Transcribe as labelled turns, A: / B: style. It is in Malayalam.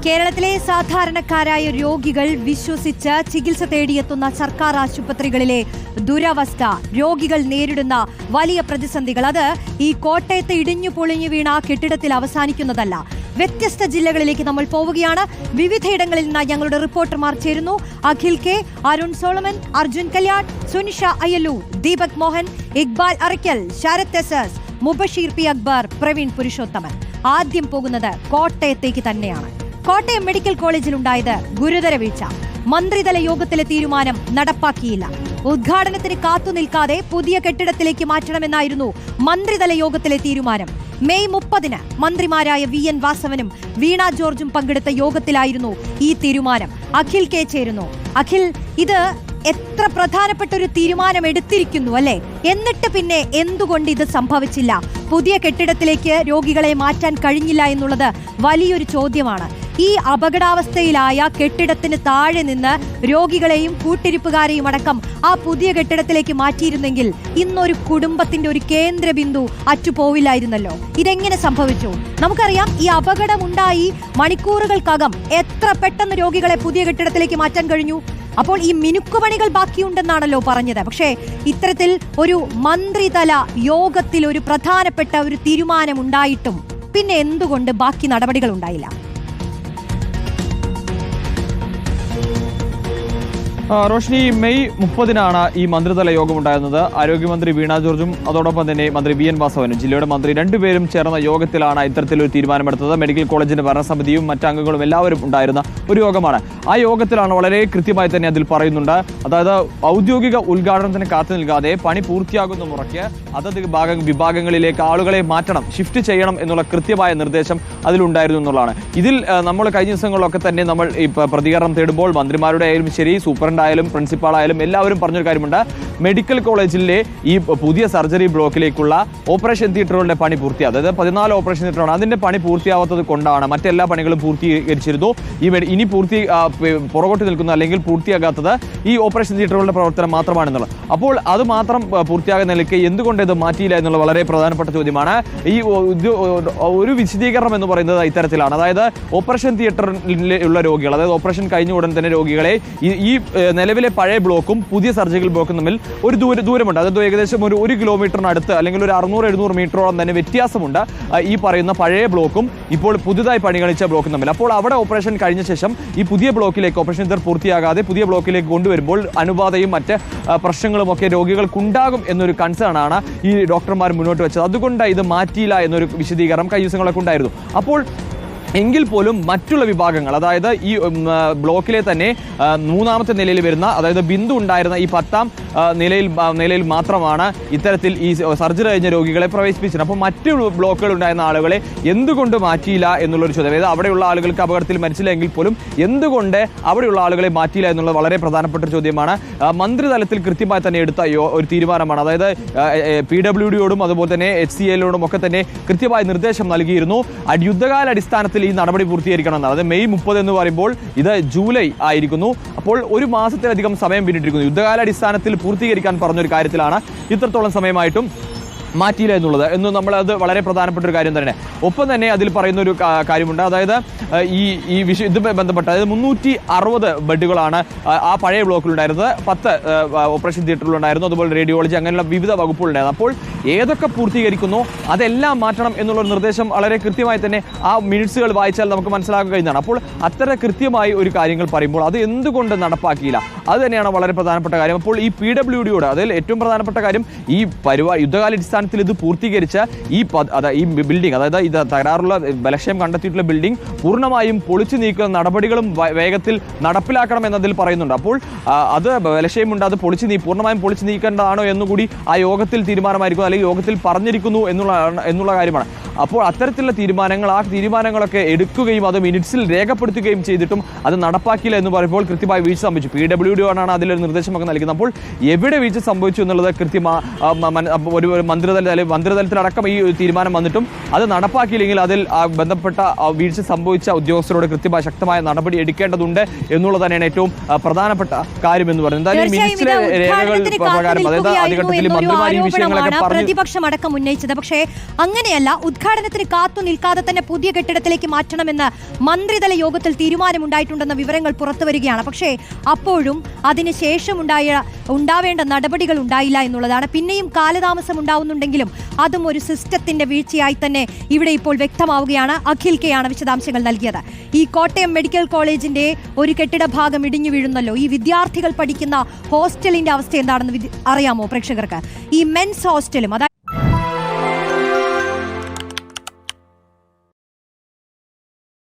A: കേരളത്തിലെ സാധാരണക്കാരായ രോഗികൾ വിശ്വസിച്ച് ചികിത്സ തേടിയെത്തുന്ന സർക്കാർ ആശുപത്രികളിലെ ദുരവസ്ഥ, രോഗികൾ നേരിടുന്ന വലിയ പ്രതിസന്ധികൾ, അത് ഈ കോട്ടയത്ത് ഇടിഞ്ഞു പൊളിഞ്ഞു വീണ കെട്ടിടത്തിൽ അവസാനിക്കുന്നതല്ല. വ്യത്യസ്ത ജില്ലകളിലേക്ക് നമ്മൾ പോവുകയാണ്. വിവിധയിടങ്ങളിൽ നിന്ന് ഞങ്ങളുടെ റിപ്പോർട്ടർമാർ ചേരുന്നു. Akhil K, Arun Solomon, Arjun Kalyan, Sunisha Ayyallur, Deepak Mohan, Iqbal Arakkal, Sarath S, Mubashir P Akbar, Praveen Purushothaman. ആദ്യം പോകുന്നത് കോട്ടയത്തേക്ക് തന്നെയാണ്. കോട്ടയം മെഡിക്കൽ കോളേജിലുണ്ടായത് ഗുരുതര വീഴ്ച. മന്ത്രിതല യോഗത്തിലെ തീരുമാനം നടപ്പാക്കിയില്ല. ഉദ്ഘാടനത്തിന് കാത്തുനിൽക്കാതെ പുതിയ കെട്ടിടത്തിലേക്ക് മാറ്റണമെന്നായിരുന്നു മന്ത്രിതല യോഗത്തിലെ തീരുമാനം. മെയ് 30-ന് മന്ത്രിമാരായ VN വാസവനും വീണ ജോർജും പങ്കെടുത്ത യോഗത്തിലായിരുന്നു ഈ തീരുമാനം. അഖിൽ കെ ചേരുന്നു. അഖിൽ, ഇത് എത്ര പ്രധാനപ്പെട്ട ഒരു തീരുമാനം എടുത്തിരിക്കുന്നു അല്ലേ? എന്നിട്ട് പിന്നെ എന്തുകൊണ്ട് ഇത് സംഭവിച്ചില്ല? പുതിയ കെട്ടിടത്തിലേക്ക് രോഗികളെ മാറ്റാൻ കഴിഞ്ഞില്ല എന്നുള്ളത് വലിയൊരു ചോദ്യമാണ്. ഈ അപകടാവസ്ഥയിലായ കെട്ടിടത്തിന് താഴെ നിന്ന് രോഗികളെയും കൂട്ടിരിപ്പുകാരെയും അടക്കം ആ പുതിയ കെട്ടിടത്തിലേക്ക് മാറ്റിയിരുന്നെങ്കിൽ ഇന്നൊരു കുടുംബത്തിന്റെ ഒരു കേന്ദ്ര ബിന്ദു അറ്റുപോവില്ലായിരുന്നല്ലോ. ഇതെങ്ങനെ സംഭവിച്ചു? നമുക്കറിയാം, ഈ അപകടമുണ്ടായി മണിക്കൂറുകൾക്കകം എത്ര പെട്ടെന്ന് രോഗികളെ പുതിയ കെട്ടിടത്തിലേക്ക് മാറ്റാൻ കഴിഞ്ഞു. അപ്പോൾ ഈ മിനുക്കുപണികൾ ബാക്കിയുണ്ടെന്നാണല്ലോ പറഞ്ഞത്. പക്ഷേ ഇത്തരത്തിൽ ഒരു മന്ത്രിതല യോഗത്തിൽ ഒരു പ്രധാനപ്പെട്ട ഒരു തീരുമാനമുണ്ടായിട്ടും പിന്നെ എന്തുകൊണ്ട് ബാക്കി നടപടികൾ ഉണ്ടായില്ല?
B: റോഷ്നി, മെയ് 30-നാണ് ഈ മന്ത്രിതല യോഗം ഉണ്ടായിരുന്നത്. ആരോഗ്യമന്ത്രി വീണ ജോർജും അതോടൊപ്പം തന്നെ മന്ത്രി VN വാസവനും, ജില്ലയുടെ മന്ത്രി, രണ്ടുപേരും ചേർന്ന യോഗത്തിലാണ് ഇത്തരത്തിലൊരു തീരുമാനമെടുത്തത്. മെഡിക്കൽ കോളേജിന്റെ ഭരണസമിതിയും മറ്റംഗങ്ങളും എല്ലാവരും ഉണ്ടായിരുന്ന ഒരു യോഗമാണ്. ആ യോഗത്തിലാണ് വളരെ കൃത്യമായി തന്നെ അതിൽ പറയുന്നുണ്ട്. അതായത് ഔദ്യോഗിക ഉദ്ഘാടനത്തിന് കാത്തു നിൽക്കാതെ പണി പൂർത്തിയാകുന്ന മുറയ്ക്ക് അതത് വിഭാഗങ്ങളിലേക്ക് ആളുകളെ മാറ്റണം, ഷിഫ്റ്റ് ചെയ്യണം എന്നുള്ള കൃത്യമായ നിർദ്ദേശം അതിലുണ്ടായിരുന്നു എന്നുള്ളതാണ്. ഇതിൽ നമ്മൾ കഴിഞ്ഞ ദിവസങ്ങളിലൊക്കെ തന്നെ നമ്മൾ ഈ പ്രതികരണം തേടുമ്പോൾ മന്ത്രിമാരുടെ ആയാലും ശരി, സൂപ്രണ്ടായാലും പ്രിൻസിപ്പാളായാലും എല്ലാവരും പറഞ്ഞൊരു കാര്യമുണ്ട്. മെഡിക്കൽ കോളേജിലെ ഈ പുതിയ സർജറി ബ്ലോക്കിലേക്കുള്ള ഓപ്പറേഷൻ തിയേറ്ററുകളുടെ പണി പൂർത്തിയാകും. അതായത് 14 ഓപ്പറേഷൻ തിയേറ്ററാണ്. അതിന്റെ പണി പൂർത്തിയാവാത്തത് കൊണ്ടാണ് മറ്റെല്ലാ പണികളും പൂർത്തീകരിച്ചിരുന്നു. ഇനി പുറകോട്ട് നിൽക്കുന്ന അല്ലെങ്കിൽ പൂർത്തിയാകാത്തത് ഈ ഓപ്പറേഷൻ തിയേറ്ററുകളുടെ പ്രവർത്തനം മാത്രമാണെന്നുള്ളത്. അപ്പോൾ അത് മാത്രം പൂർത്തിയാകുന്ന നിലയ്ക്ക് എന്തുകൊണ്ട് ഇത് മാറ്റിയില്ല എന്നുള്ള വളരെ പ്രധാനപ്പെട്ട ചോദ്യമാണ്. ഈ ഒരു വിശദീകരണം എന്ന് പറയുന്നത് ഇത്തരത്തിലാണ്. അതായത് ഓപ്പറേഷൻ തിയേറ്ററിലുള്ള രോഗികൾ, അതായത് ഓപ്പറേഷൻ കഴിഞ്ഞ ഉടൻ തന്നെ രോഗികളെ ഈ നിലവിലെ പഴയ ബ്ലോക്കും പുതിയ സർജിക്കൽ ബ്ലോക്കും തമ്മിൽ ഒരു ദൂരമുണ്ട്. അതായത് ഏകദേശം ഒരു കിലോമീറ്ററിനടുത്ത് അല്ലെങ്കിൽ ഒരു 600-700 മീറ്ററോളം തന്നെ വ്യത്യാസമുണ്ട് ഈ പറയുന്ന പഴയ ബ്ലോക്കും ഇപ്പോൾ പുതുതായി പണികണിച്ച ബ്ലോക്കും തമ്മിൽ. അപ്പോൾ അവിടെ ഓപ്പറേഷൻ കഴിഞ്ഞ ശേഷം ഈ പുതിയ ബ്ലോക്കിലേക്ക് ഓപ്പറേഷൻ തിയേറ്റർ പൂർത്തിയാകാതെ പുതിയ ബ്ലോക്കിലേക്ക് കൊണ്ടുവരുമ്പോൾ അണുബാധയും മറ്റ് പ്രശ്നങ്ങളും ഒക്കെ രോഗികൾക്കുണ്ടാകും എന്നൊരു കൺസേൺ ആണ് ഈ ഡോക്ടർമാർ മുന്നോട്ട് വെച്ചത്. അതുകൊണ്ട് ഇത് മാറ്റിയില്ല എന്നൊരു വിശദീകരണം കഴിഞ്ഞ ദിവസങ്ങളൊക്കെ ഉണ്ടായിരുന്നു. അപ്പോൾ എങ്കിൽ പോലും മറ്റുള്ള വിഭാഗങ്ങൾ, അതായത് ഈ ബ്ലോക്കിലെ തന്നെ 3ാമത്തെ നിലയിൽ വരുന്ന, അതായത് ബിന്ദു ഉണ്ടായിരുന്ന ഈ 10ാം നിലയിൽ മാത്രമാണ് ഇത്തരത്തിൽ ഈ സർജറി കഴിഞ്ഞ രോഗികളെ പ്രവേശിപ്പിച്ചത്. അപ്പോൾ മറ്റു ബ്ലോക്കുകൾ ഉണ്ടായിരുന്ന ആളുകളെ എന്തുകൊണ്ട് മാറ്റിയില്ല എന്നുള്ളൊരു ചോദ്യം. അതായത് അവിടെയുള്ള ആളുകൾക്ക് അപകടത്തിൽ മരിച്ചില്ല എങ്കിൽ പോലും എന്തുകൊണ്ട് അവിടെയുള്ള ആളുകളെ മാറ്റിയില്ല എന്നുള്ളത് വളരെ പ്രധാനപ്പെട്ട ഒരു ചോദ്യമാണ്. മന്ത്രിതലത്തിൽ കൃത്യമായി തന്നെ എടുത്ത ഒരു തീരുമാനമാണ്. അതായത് PWDയോടും അതുപോലെ തന്നെ HCAലോടും ഒക്കെ തന്നെ കൃത്യമായ നിർദ്ദേശം നൽകിയിരുന്നു. യുദ്ധകാലാടിസ്ഥാനത്തിൽ ഈ നടപടി പൂർത്തീകരിക്കണമെന്നാണ്. അത് മെയ് 30 എന്ന് പറയുമ്പോൾ ഇത് ജൂലൈ ആയിരിക്കുന്നു. അപ്പോൾ ഒരു മാസത്തിലധികം സമയം പിന്നിട്ടിരിക്കുന്നു. യുദ്ധകാലാടിസ്ഥാനത്തിൽ പൂർത്തീകരിക്കാൻ പറഞ്ഞൊരു കാര്യത്തിലാണ് ഇത്രത്തോളം സമയമായിട്ടും മാറ്റിയില്ല എന്നുള്ളത് നമ്മളത് വളരെ പ്രധാനപ്പെട്ട ഒരു കാര്യം തന്നെ. ഒപ്പം തന്നെ അതിൽ പറയുന്ന ഒരു കാര്യമുണ്ട്. അതായത് ഈ ഇതുമായി ബന്ധപ്പെട്ട്, അതായത് 360 ബെഡുകളാണ് ആ പഴയ ബ്ലോക്കിലുണ്ടായിരുന്നത്. 10 ഓപ്പറേഷൻ തിയേറ്ററിലുണ്ടായിരുന്നു. അതുപോലെ റേഡിയോളജി, അങ്ങനെയുള്ള വിവിധ വകുപ്പുകളുണ്ടായിരുന്നു. അപ്പോൾ ഏതൊക്കെ പൂർത്തീകരിക്കുന്നു അതെല്ലാം മാറ്റണം എന്നുള്ളൊരു നിർദ്ദേശം വളരെ കൃത്യമായി തന്നെ ആ മിനിറ്റ്സുകൾ വായിച്ചാൽ നമുക്ക് മനസ്സിലാക്കാൻ കഴിയുന്നതാണ്. അപ്പോൾ അത്ര കൃത്യമായി ഒരു കാര്യങ്ങൾ പറയുമ്പോൾ അത് എന്തുകൊണ്ട് നടപ്പാക്കിയില്ല, അത് തന്നെയാണ് വളരെ പ്രധാനപ്പെട്ട കാര്യം. അപ്പോൾ ഈ PWDയോട് അതിൽ ഏറ്റവും പ്രധാനപ്പെട്ട കാര്യം, ഈ യുദ്ധകാലാടിസ്ഥാനത്തിൽ ഇത് പൂർത്തീകരിച്ച ഈ ബിൽഡിംഗ്, അതായത് ഇത് തകരാറുള്ള ബലക്ഷയം കണ്ടെത്തിയിട്ടുള്ള ബിൽഡിംഗ് പൂർണ്ണമായും പൊളിച്ചു നീക്കുന്ന നടപടികളും വേഗത്തിൽ നടപ്പിലാക്കണം എന്നതിൽ പറയുന്നുണ്ട്. അപ്പോൾ അത് ബലക്ഷയമുണ്ട്, അത് പൂർണ്ണമായും പൊളിച്ചു നീക്കേണ്ടതാണോ എന്നുകൂടി ആ യോഗത്തിൽ തീരുമാനമായിരിക്കും, അല്ലെങ്കിൽ യോഗത്തിൽ പറഞ്ഞിരിക്കുന്നു എന്നുള്ള കാര്യമാണ്. അപ്പോൾ അത്തരത്തിലുള്ള തീരുമാനങ്ങളൊക്കെ എടുക്കുകയും അത് മിനിറ്റ്സിൽ രേഖപ്പെടുത്തുകയും ചെയ്തിട്ടും അത് നടപ്പാക്കില്ല എന്ന് പറയുമ്പോൾ കൃത്യമായി വീഴ്ച സംഭവിച്ചു. PWD ആണ് അതിലൊരു നിർദ്ദേശമൊക്കെ നൽകുന്നത്. അപ്പോൾ എവിടെ വീഴ്ച സംഭവിച്ചു എന്നുള്ളത് ഒരു മന്ത്രി മന്ത്രിതലത്തിലടക്കം ഈ തീരുമാനം വന്നിട്ടും അത് നടപ്പാക്കിയില്ലെങ്കിൽ അതിൽ ബന്ധപ്പെട്ട വീഴ്ച സംഭവിച്ച ഉദ്യോഗസ്ഥരോട് കൃത്യമായ ശക്തമായ നടപടി എടുക്കേണ്ടതുണ്ട് എന്നുള്ളത് തന്നെയാണ് ഏറ്റവും പ്രധാനപ്പെട്ട കാര്യം എന്ന് പറയുന്നത്. എന്തായാലും മിനിസ്ട്രിയിലെ രേഖകൾ പ്രകാരം അതായത് ആദ്യഘട്ടത്തിൽ മന്ത്രിമാർ ഈ വിഷയങ്ങളൊക്കെ പറഞ്ഞു
A: പ്രതിപക്ഷം അടക്കം ഉന്നയിച്ചത്. പക്ഷേ അങ്ങനെയല്ല, ഉദ്ഘാടനത്തിന് കാത്തു നിൽക്കാതെ തന്നെ പുതിയ കെട്ടിടത്തിലേക്ക് മാറ്റണമെന്ന് മന്ത്രിതല യോഗത്തിൽ തീരുമാനമുണ്ടായിട്ടുണ്ടെന്ന വിവരങ്ങൾ പുറത്തുവരികയാണ്. പക്ഷേ അപ്പോഴും അതിനുശേഷം ഉണ്ടാവേണ്ട നടപടികൾ ഉണ്ടായില്ല എന്നുള്ളതാണ്. പിന്നെയും കാലതാമസം ഉണ്ടാവുന്നുണ്ടെങ്കിലും അതും ഒരു സിസ്റ്റത്തിന്റെ വീഴ്ചയായി തന്നെ ഇവിടെ ഇപ്പോൾ വ്യക്തമാവുകയാണ്. അഖിൽ കെ ആണ് വിശദാംശങ്ങൾ നൽകിയത്. ഈ കോട്ടയം മെഡിക്കൽ കോളേജിന്റെ ഒരു കെട്ടിട ഭാഗം ഇടിഞ്ഞു വീഴുന്നല്ലോ. ഈ വിദ്യാർത്ഥികൾ പഠിക്കുന്ന ഹോസ്റ്റലിന്റെ അവസ്ഥ എന്താണെന്ന് അറിയാമോ പ്രേക്ഷകർക്ക്? ഈ മെൻസ് ഹോസ്റ്റലും അതായത്